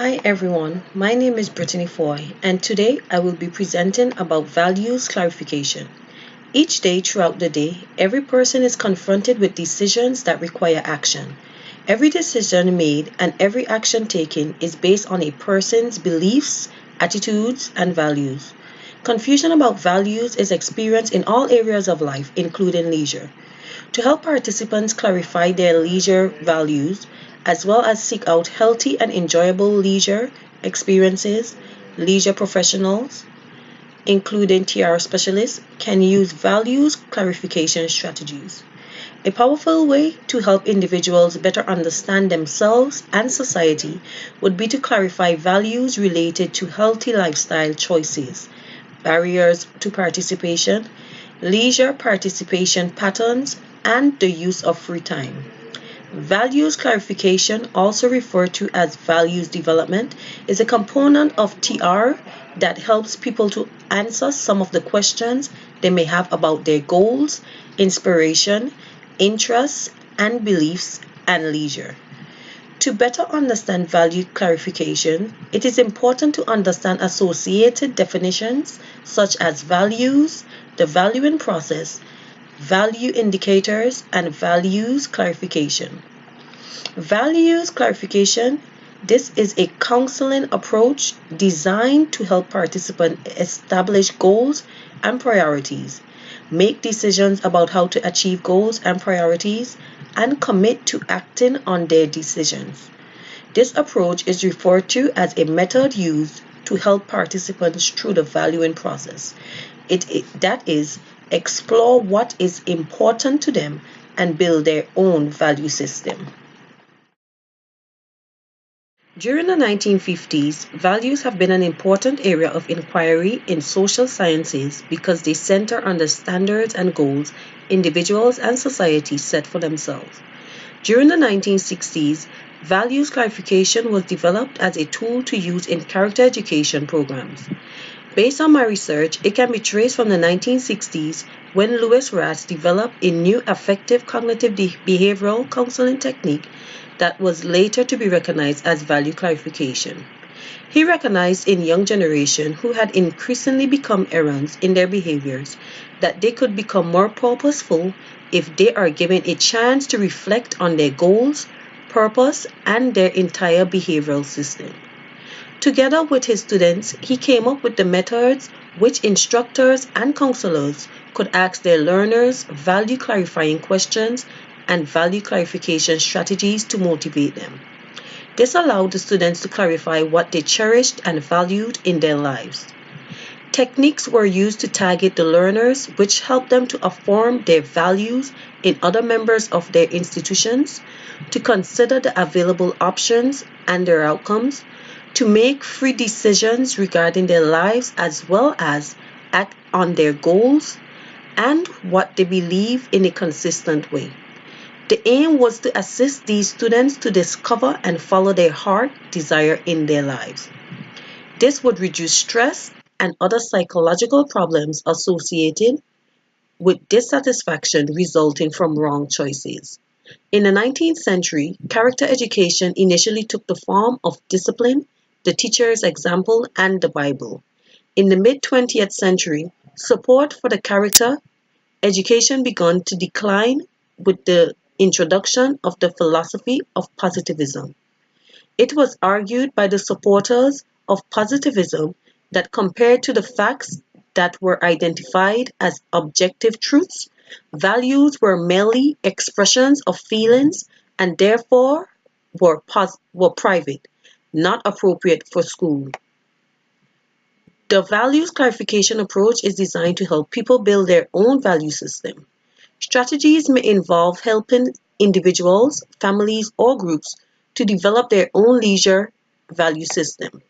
Hi everyone, my name is Brittany Foy, and today I will be presenting about values clarification. Each day throughout the day, every person is confronted with decisions that require action. Every decision made and every action taken is based on a person's beliefs, attitudes, and values. Confusion about values is experienced in all areas of life, including leisure. To help participants clarify their leisure values, as well as seek out healthy and enjoyable leisure experiences, leisure professionals, including TR specialists, can use values clarification strategies. A powerful way to help individuals better understand themselves and society would be to clarify values related to healthy lifestyle choices, barriers to participation, leisure participation patterns, and the use of free time. Values clarification, also referred to as values development, is a component of TR that helps people to answer some of the questions they may have about their goals, inspiration, interests, and beliefs, and leisure. To better understand value clarification, it is important to understand associated definitions such as values, the valuing process, value indicators, and values clarification. Values clarification. This is a counseling approach designed to help participants establish goals and priorities, make decisions about how to achieve goals and priorities, and commit to acting on their decisions. This approach is referred to as a method used to help participants through the valuing process. That is, explore what is important to them and build their own value system. During the 1950s, values have been an important area of inquiry in social sciences because they center on the standards and goals individuals and society set for themselves. During the 1960s, values clarification was developed as a tool to use in character education programs. Based on my research, it can be traced from the 1960s when Lewis Ratz developed a new affective cognitive behavioral counseling technique that was later to be recognized as value clarification. He recognized in young generation who had increasingly become errants in their behaviors that they could become more purposeful if they are given a chance to reflect on their goals, purpose, and their entire behavioral system. Together with his students, he came up with the methods which instructors and counselors could ask their learners value clarifying questions and value clarification strategies to motivate them. This allowed the students to clarify what they cherished and valued in their lives. Techniques were used to target the learners, which helped them to affirm their values in other members of their institutions, to consider the available options and their outcomes, to make free decisions regarding their lives as well as act on their goals and what they believe in a consistent way. The aim was to assist these students to discover and follow their heart desire in their lives. This would reduce stress and other psychological problems associated with dissatisfaction resulting from wrong choices. In the 19th century, character education initially took the form of discipline, the teacher's example, and the Bible. In the mid-20th century, support for the character education began to decline with the introduction of the philosophy of positivism. It was argued by the supporters of positivism that compared to the facts that were identified as objective truths, values were merely expressions of feelings and therefore were private, not appropriate for school. The values clarification approach is designed to help people build their own value system. Strategies may involve helping individuals, families, or groups to develop their own leisure value system.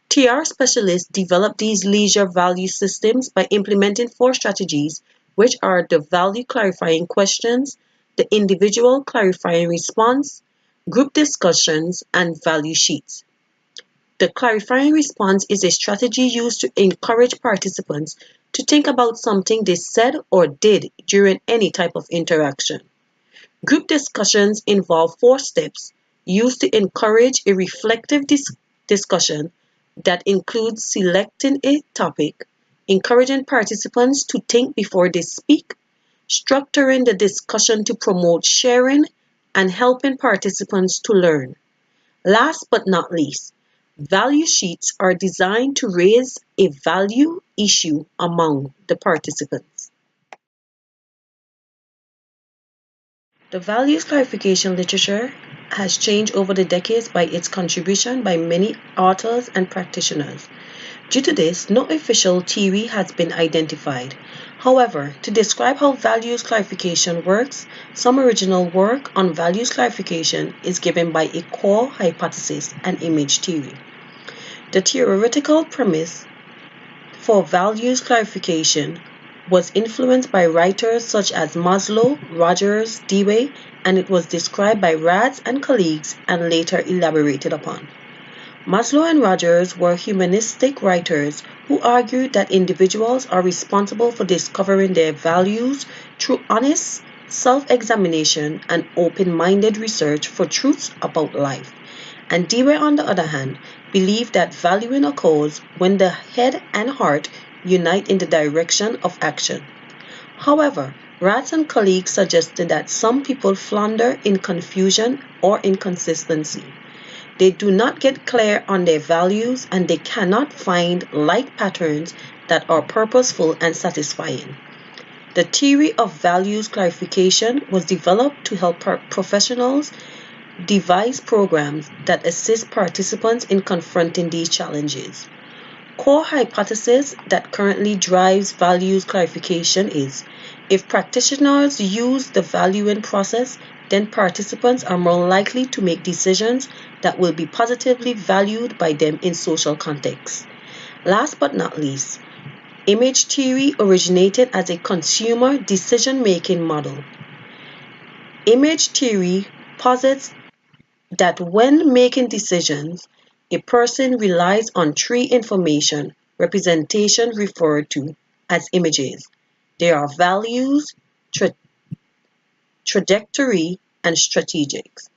TR specialists develop these leisure value systems by implementing four strategies, which are the value clarifying questions, the individual clarifying response, group discussions, and value sheets. The clarifying response is a strategy used to encourage participants to think about something they said or did during any type of interaction. Group discussions involve four steps used to encourage a reflective discussion that includes selecting a topic, encouraging participants to think before they speak, structuring the discussion to promote sharing, and helping participants to learn. Last but not least, value sheets are designed to raise a value issue among the participants. The values clarification literature has changed over the decades by its contribution by many authors and practitioners. Due to this, no official theory has been identified. However, to describe how values clarification works, some original work on values clarification is given by a core hypothesis and image theory. The theoretical premise for values clarification was influenced by writers such as Maslow, Rogers, Dewey, and it was described by Rads and colleagues and later elaborated upon. Maslow and Rogers were humanistic writers who argued that individuals are responsible for discovering their values through honest self-examination and open-minded research for truths about life. And Dewey, on the other hand, believed that valuing occurs when the head and heart unite in the direction of action. However, Ratz and colleagues suggested that some people flounder in confusion or inconsistency. They do not get clear on their values and they cannot find like patterns that are purposeful and satisfying. The theory of values clarification was developed to help professionals devise programs that assist participants in confronting these challenges. Core hypothesis that currently drives values clarification is if practitioners use the valuing process, then participants are more likely to make decisions that will be positively valued by them in social contexts. Last but not least, image theory originated as a consumer decision-making model. Image theory posits that when making decisions, a person relies on three information representation referred to as images. They are values, trajectory, and strategics.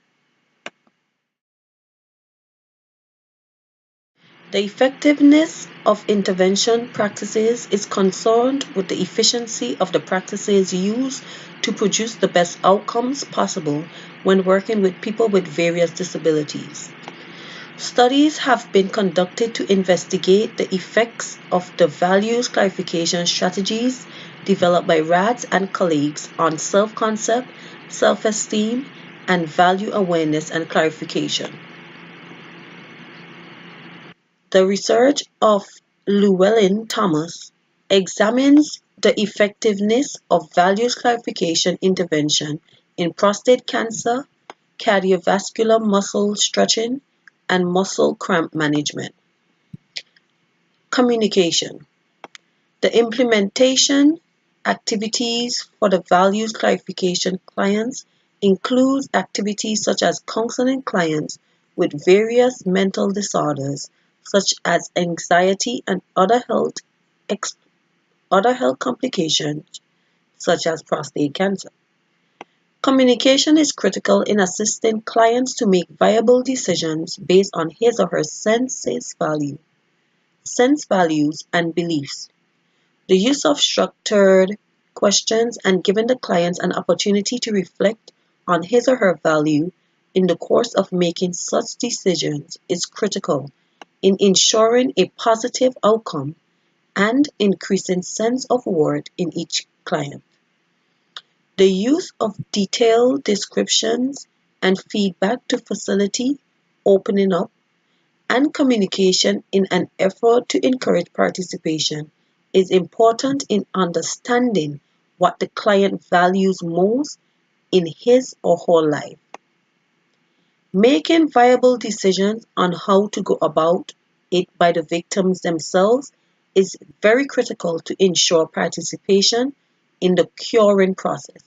The effectiveness of intervention practices is concerned with the efficiency of the practices used to produce the best outcomes possible when working with people with various disabilities. Studies have been conducted to investigate the effects of the values clarification strategies developed by Rads and colleagues on self-concept, self-esteem, and value awareness and clarification. The research of Llewellyn Thomas examines the effectiveness of values clarification intervention in prostate cancer, cardiovascular muscle stretching, and muscle cramp management. Communication. The implementation activities for the values clarification clients includes activities such as counseling clients with various mental disorders such as anxiety and other health complications such as prostate cancer. Communication is critical in assisting clients to make viable decisions based on his or her sense values and beliefs. The use of structured questions and giving the clients an opportunity to reflect on his or her value in the course of making such decisions is critical in ensuring a positive outcome and increasing sense of worth in each client. The use of detailed descriptions and feedback to facilitate opening up and communication in an effort to encourage participation is important in understanding what the client values most in his or her life. Making viable decisions on how to go about it by the victims themselves is very critical to ensure participation in the curing process.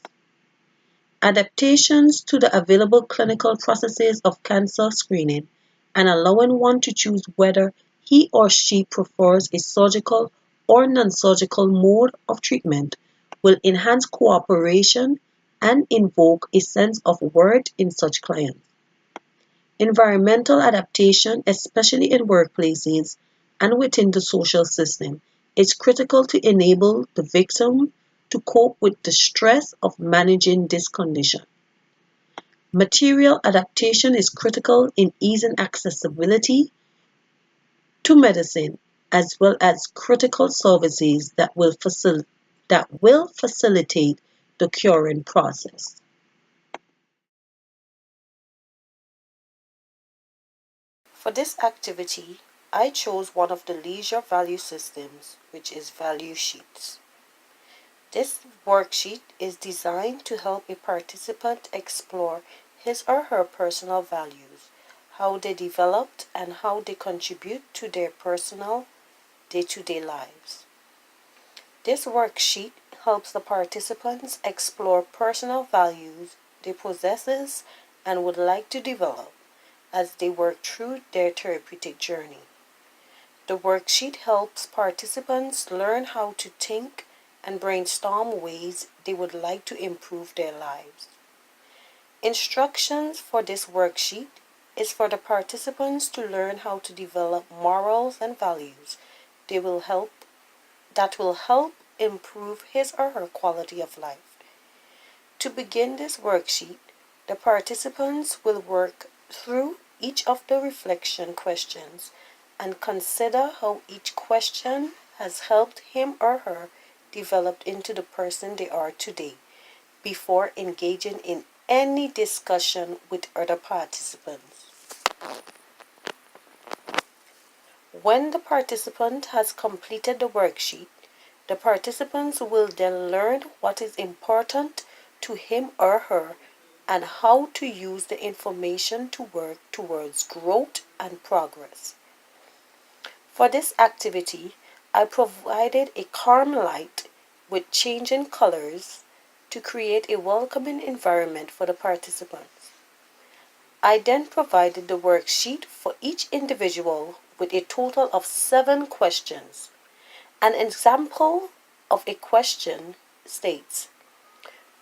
Adaptations to the available clinical processes of cancer screening and allowing one to choose whether he or she prefers a surgical or non-surgical mode of treatment will enhance cooperation and invoke a sense of worth in such clients. Environmental adaptation, especially in workplaces and within the social system, is critical to enable the victim to cope with the stress of managing this condition. Material adaptation is critical in easing accessibility to medicine as well as critical services that will facilitate the curing process. For this activity, I chose one of the leisure value systems, which is value sheets. This worksheet is designed to help a participant explore his or her personal values, how they developed, and how they contribute to their personal day-to-day lives. This worksheet helps the participants explore personal values they possess and would like to develop as they work through their therapeutic journey. The worksheet helps participants learn how to think and brainstorm ways they would like to improve their lives. Instructions for this worksheet is for the participants to learn how to develop morals and values that will help improve his or her quality of life. To begin this worksheet, the participants will work through each of the reflection questions and consider how each question has helped him or her develop into the person they are today before engaging in any discussion with other participants. When the participant has completed the worksheet, the participants will then learn what is important to him or her and how to use the information to work towards growth and progress. For this activity, I provided a calm light with changing colors to create a welcoming environment for the participants. I then provided the worksheet for each individual with a total of 7 questions. An example of a question states,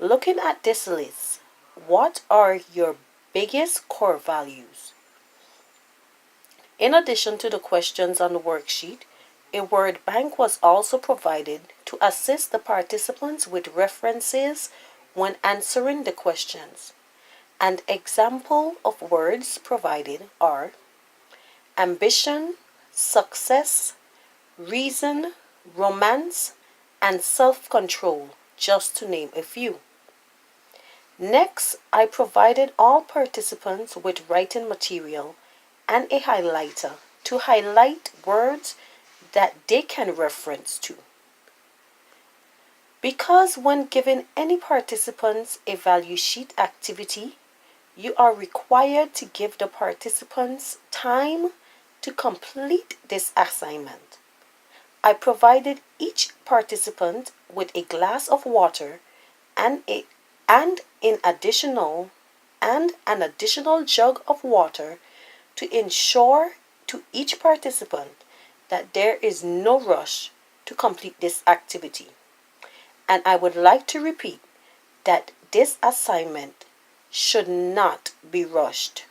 looking at this list, what are your biggest core values? In addition to the questions on the worksheet, a word bank was also provided to assist the participants with references when answering the questions. An example of words provided are ambition, success, reason, romance, and self-control, just to name a few. Next, I provided all participants with writing material and a highlighter to highlight words that they can reference to. Because when giving any participants a value sheet activity, you are required to give the participants time to complete this assignment. I provided each participant with a glass of water and an additional jug of water to ensure to each participant that there is no rush to complete this activity. And I would like to repeat that this assignment should not be rushed.